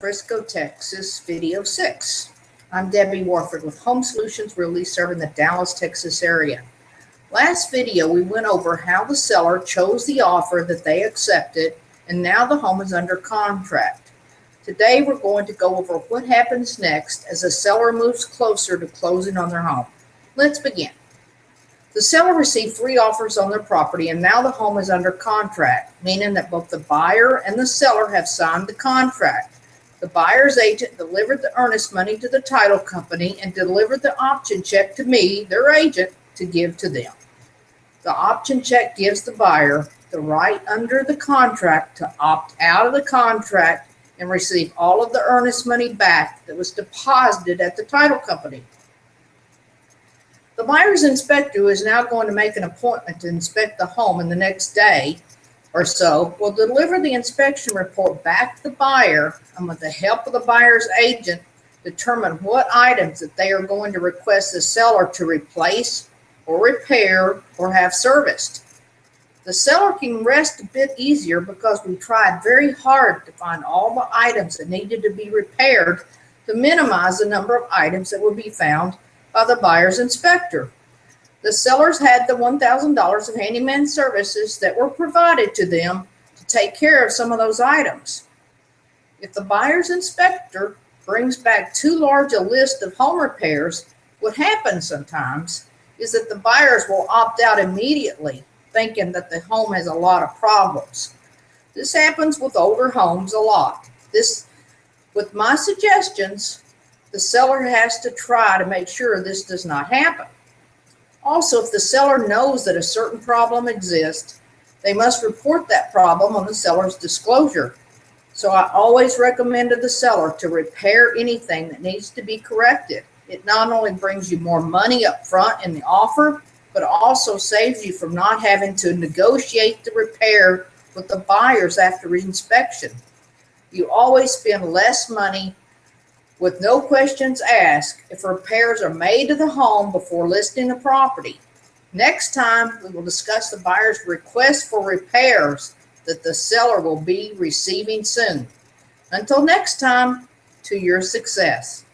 Frisco, Texas, video 6. I'm Debbie Warford with Home Solutions Realty serving the Dallas, Texas area. Last video, we went over how the seller chose the offer that they accepted, and now the home is under contract. Today, we're going to go over what happens next as the seller moves closer to closing on their home. Let's begin. The seller received 3 offers on their property, and now the home is under contract, meaning that both the buyer and the seller have signed the contract. The buyer's agent delivered the earnest money to the title company and delivered the option check to me, their agent, to give to them. The option check gives the buyer the right under the contract to opt out of the contract and receive all of the earnest money back that was deposited at the title company. The buyer's inspector, who is now going to make an appointment to inspect the home in the next day or so, will deliver the inspection report back to the buyer, and with the help of the buyer's agent, determine what items that they are going to request the seller to replace or repair or have serviced. The seller can rest a bit easier because we tried very hard to find all the items that needed to be repaired to minimize the number of items that would be found by the buyer's inspector. The sellers had the $1,000 of handyman services that were provided to them to take care of some of those items. If the buyer's inspector brings back too large a list of home repairs, what happens sometimes is that the buyers will opt out immediately, thinking that the home has a lot of problems. This happens with older homes a lot. With my suggestions, the seller has to try to make sure this does not happen. Also, if the seller knows that a certain problem exists, they must report that problem on the seller's disclosure. So I always recommend to the seller to repair anything that needs to be corrected. It not only brings you more money up front in the offer, but also saves you from not having to negotiate the repair with the buyers after inspection. You always spend less money with no questions asked if repairs are made to the home before listing the property. Next time, we will discuss the buyer's request for repairs that the seller will be receiving soon. Until next time, to your success.